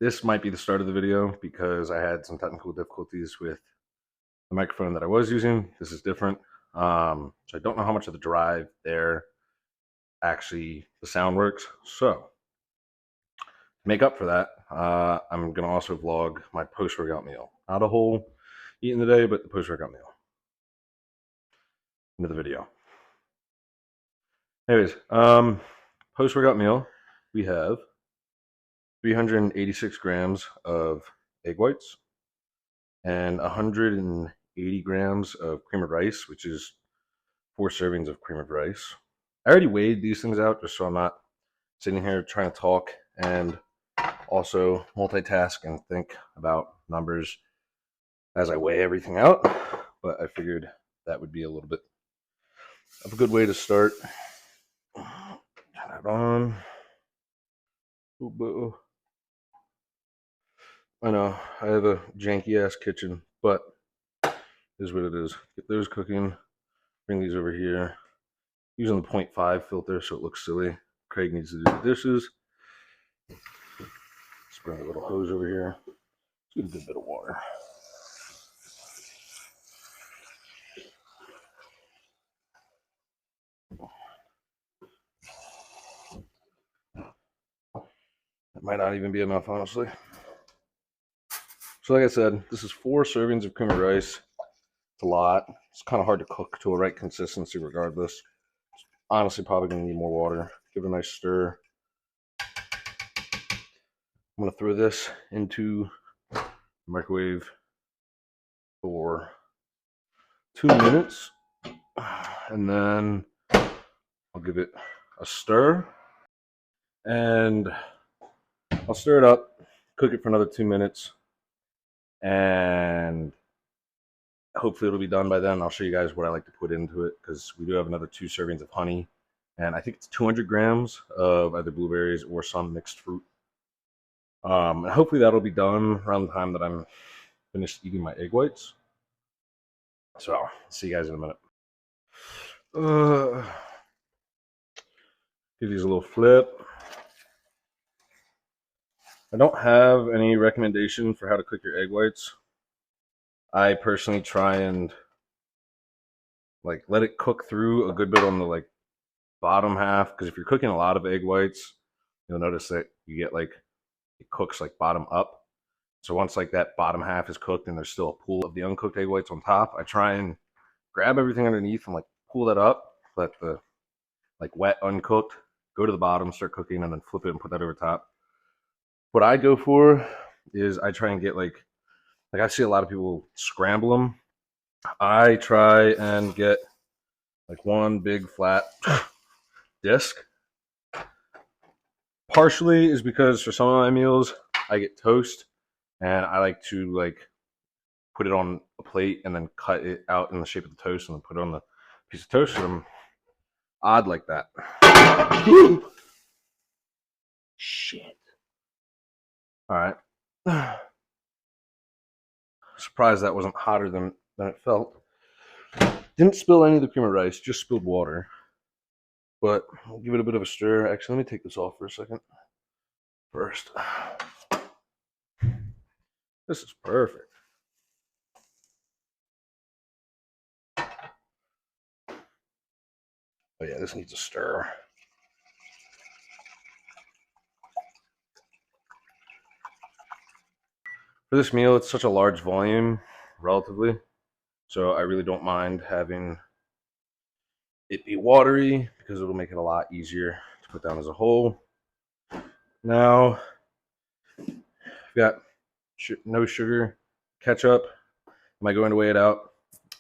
This might be the start of the video because I had some technical difficulties with the microphone that I was using. This is different. So I don't know how much of the drive there actually the sound works. So to make up for that, I'm going to also vlog my post-workout meal. Not a whole eating today, but the post-workout meal. Into the video. Anyways, post-workout meal, we have 386 grams of egg whites and 180 grams of cream of rice, which is 4 servings of cream of rice. I already weighed these things out just so I'm not sitting here trying to talk and also multitask and think about numbers as I weigh everything out. But I figured that would be a little bit of a good way to start. Turn that on. I know I have a janky ass kitchen, but it is what it is. Get those cooking. Bring these over here. Using the 0.5 filter so it looks silly. Craig needs to do the dishes. Let's bring a little hose over here. Let's get a good bit of water. That might not even be enough, honestly. So like I said, this is 4 servings of cream of rice. It's a lot. It's kind of hard to cook to a right consistency regardless. Honestly, probably going to need more water. Give it a nice stir. I'm going to throw this into the microwave for 2 minutes. And then I'll give it a stir. And I'll stir it up, cook it for another 2 minutes. And hopefully it'll be done by then. I'll show you guys what I like to put into it because we do have another 2 servings of honey. And I think it's 200 grams of either blueberries or some mixed fruit. And hopefully that'll be done around the time that I'm finished eating my egg whites. So I'll see you guys in a minute. Give these a little flip. I don't have any recommendation for how to cook your egg whites. I personally try and let it cook through a good bit on the bottom half, because if you're cooking a lot of egg whites, you'll notice that you get it cooks bottom up. So once that bottom half is cooked and there's still a pool of the uncooked egg whites on top, I try and grab everything underneath and pull that up, let the wet uncooked go to the bottom, start cooking, and then flip it and put that over top. What I go for is I try and get I see a lot of people scramble them. I try and get one big flat disc. Partially is because for some of my meals I get toast, and I like to put it on a plate and then cut it out in the shape of the toast and then put it on the piece of toast. And I'm odd like that. Shit. All right. Surprised that wasn't hotter than it felt. Didn't spill any of the cream of rice, just spilled water. But I'll give it a bit of a stir. Actually, let me take this off for a second. First. This is perfect. Oh yeah, this needs a stir. For this meal, it's such a large volume, relatively, so I really don't mind having it be watery because it'll make it a lot easier to put down as a whole. Now, I've got no sugar, ketchup. Am I going to weigh it out?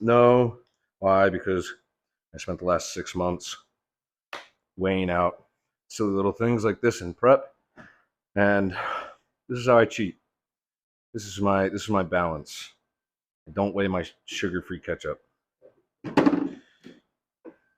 No. Why? Because I spent the last 6 months weighing out silly little things like this in prep, and this is how I cheat. This is my balance. I don't weigh my sugar-free ketchup.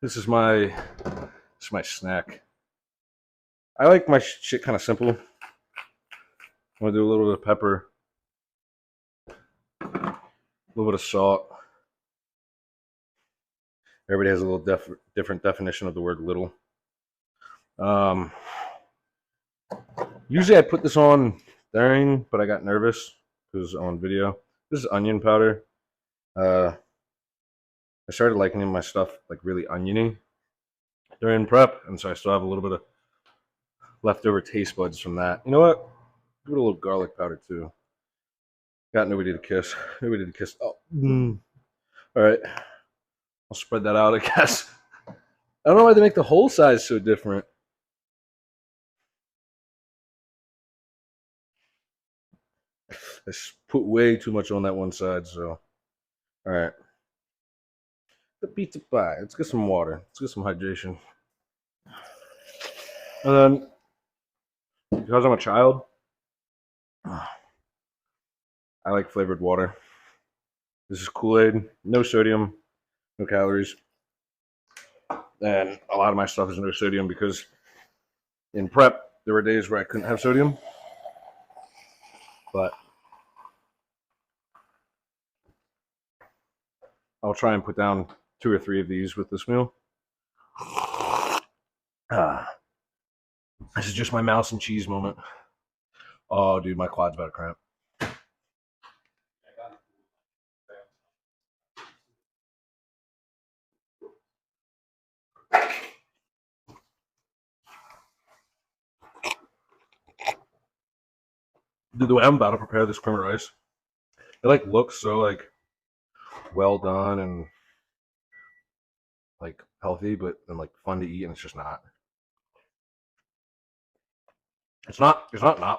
This is my snack. I like my shit kind of simple. I'm gonna do a little bit of pepper, a little bit of salt. Everybody has a little different definition of the word little. Usually I put this on during, but I got nervous because on video. This is onion powder. I started liking my stuff like really oniony during prep, and so I still have a little bit of leftover taste buds from that. You know what? Give it a little garlic powder too. Got nobody to kiss. Nobody to kiss. Oh, all right. I'll spread that out, I guess. I don't know why they make the whole size so different. I put way too much on that one side, so. All right. The pizza pie. Let's get some water. Let's get some hydration. And then, because I'm a child, I like flavored water. This is Kool-Aid, no sodium, no calories. And a lot of my stuff is no sodium because in prep, there were days where I couldn't have sodium. But I'll try and put down 2 or 3 of these with this meal. This is just my mouse and cheese moment. Oh, dude, my quad's about to cramp. Dude, the way I'm about to prepare this cream of rice, it like looks so like well done and like healthy, but and like fun to eat, and it's just not. It's not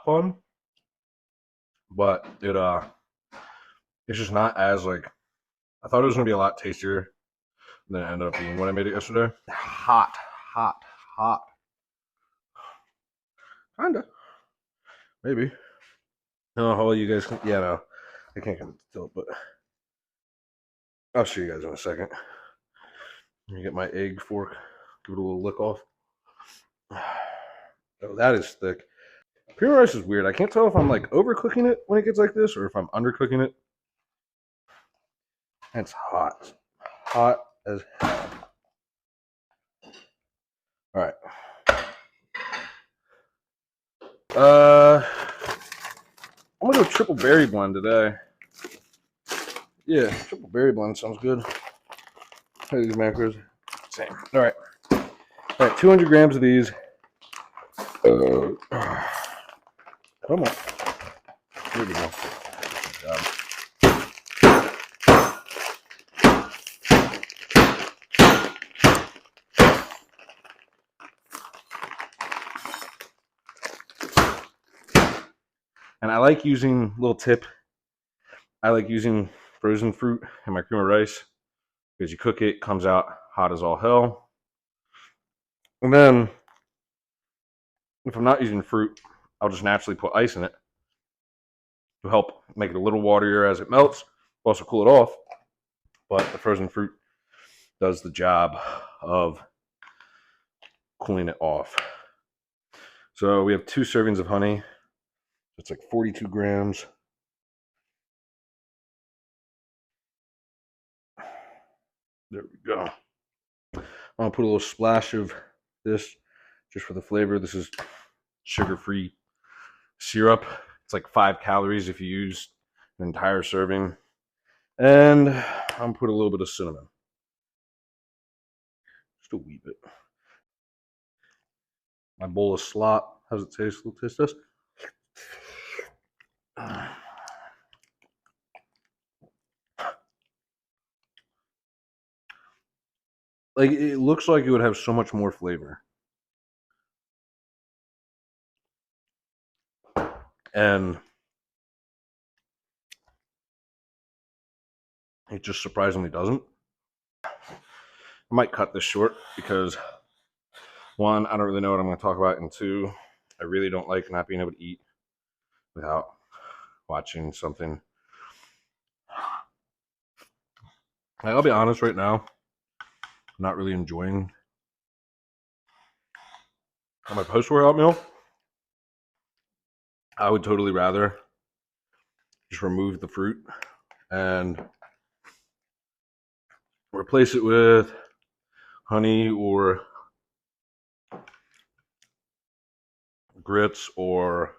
fun, but it's just not as like I thought it was gonna be a lot tastier than it ended up being when I made it yesterday. Hot, hot, hot. Kinda, maybe. No, how well you guys can. Yeah, no, I can't come to it, but I'll show you guys in a second. Let me get my egg fork. Give it a little lick off. Oh, that is thick. Cream rice is weird. I can't tell if I'm like overcooking it when it gets like this or if I'm undercooking it. And it's hot. Hot as hell. Alright. I'm gonna go triple berry blend today. Yeah, triple berry blend sounds good. These macros. Same. Alright. Alright, 200 grams of these. Come on. Here we go. Good job. And I like using, little tip, I like using frozen fruit in my cream of rice because you cook it, comes out hot as all hell. And then, if I'm not using fruit, I'll just naturally put ice in it to help make it a little waterier as it melts, also cool it off. But the frozen fruit does the job of cooling it off. So we have 2 servings of honey. It's like 42 grams. There we go. I'm gonna put a little splash of this just for the flavor. This is sugar-free syrup. It's like 5 calories if you use an entire serving. And I'm gonna put a little bit of cinnamon. Just a wee bit. My bowl of slop. How's it taste? We'll taste this. Like, it looks like it would have so much more flavor. And it just surprisingly doesn't. I might cut this short because 1, I don't really know what I'm going to talk about, and 2, I really don't like not being able to eat without watching something. I'll be honest right now, I'm not really enjoying my post-workout meal. I would totally rather just remove the fruit and replace it with honey or grits or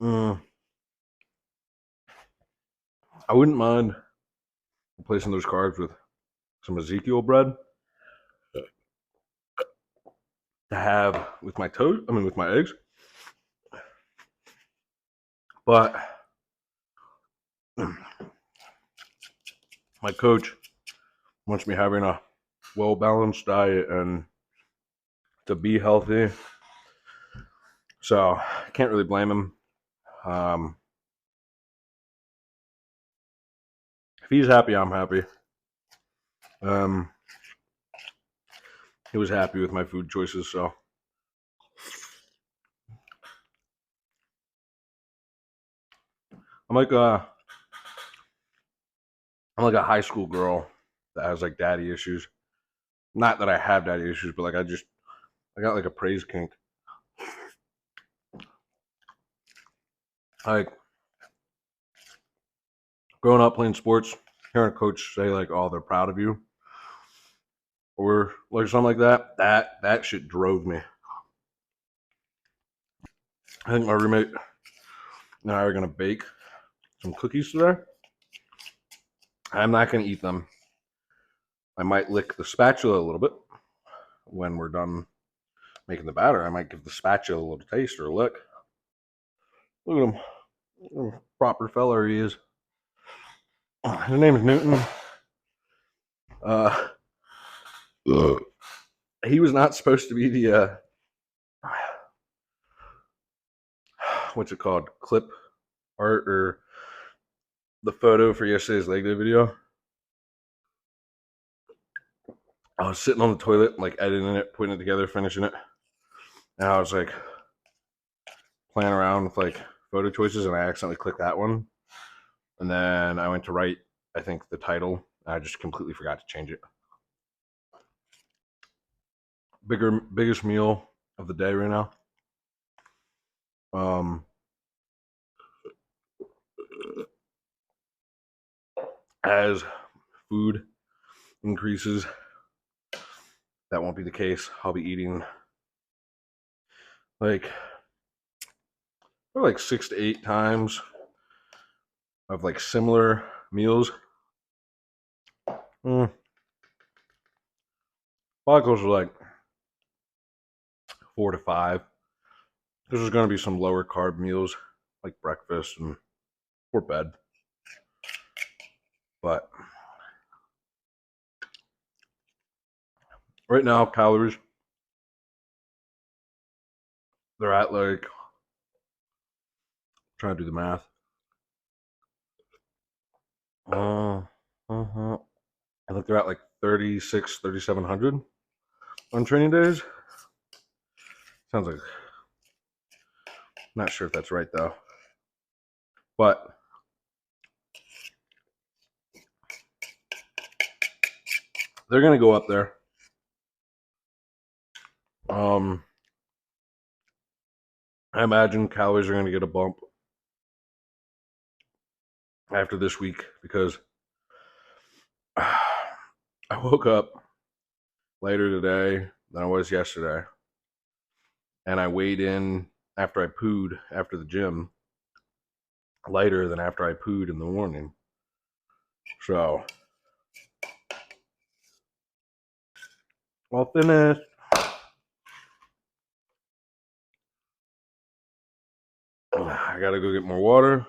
Mm, I wouldn't mind replacing those carbs with some Ezekiel bread to have with my toast. I mean, with my eggs. But my coach wants me having a well-balanced diet and to be healthy. So I can't really blame him. Um, if he's happy, I'm happy. Um, he was happy with my food choices, so I'm like a I'm like a high school girl that has like daddy issues. Not that I have daddy issues, but like I got like a praise kink. Like growing up playing sports, hearing a coach say like, "Oh, they're proud of you," or like something like that. That shit drove me. I think my roommate and I are gonna bake some cookies today. I'm not gonna eat them. I might lick the spatula a little bit when we're done making the batter. I might give the spatula a little taste or a lick. Look at him. Proper feller he is. His name is Newton. Uh, he was not supposed to be the what's it called, clip art or the photo for yesterday's leg day video. I was sitting on the toilet, like editing it, putting it together, finishing it, and I was like playing around with like photo choices, and I accidentally clicked that one, and then I went to write, I think, the title, and I just completely forgot to change it. Biggest meal of the day right now. Um, as food increases, that won't be the case. I'll be eating like 6 to 8 times of like similar meals. Probably closer to like 4 to 5. There's going to be some lower carb meals like breakfast and for bed. But right now, calories, they're at like, trying to do the math. I think they're at like 3,700 on training days. Sounds like, not sure if that's right though. But they're going to go up there. I imagine calories are going to get a bump after this week because I woke up later today than I was yesterday. And I weighed in after I pooed after the gym lighter than after I pooed in the morning. So, all finished. I gotta go get more water.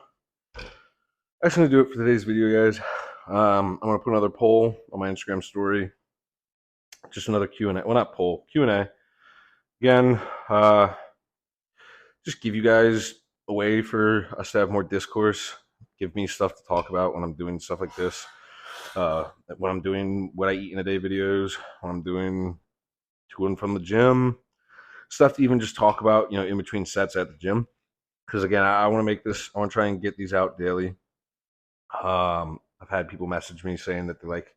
That's gonna do it for today's video, guys. I'm gonna put another poll on my Instagram story. Just another Q&A. Well, not poll, Q&A. Again, just give you guys a way for us to have more discourse. Give me stuff to talk about when I'm doing stuff like this. When I'm doing what I eat in a day videos, when I'm doing to and from the gym, stuff to even just talk about, in between sets at the gym. Because again, I want to make this, I want to try and get these out daily. I've had people message me saying that they like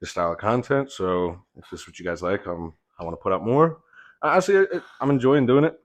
this style of content. So if this is what you guys like, I want to put out more. Honestly, I'm enjoying doing it.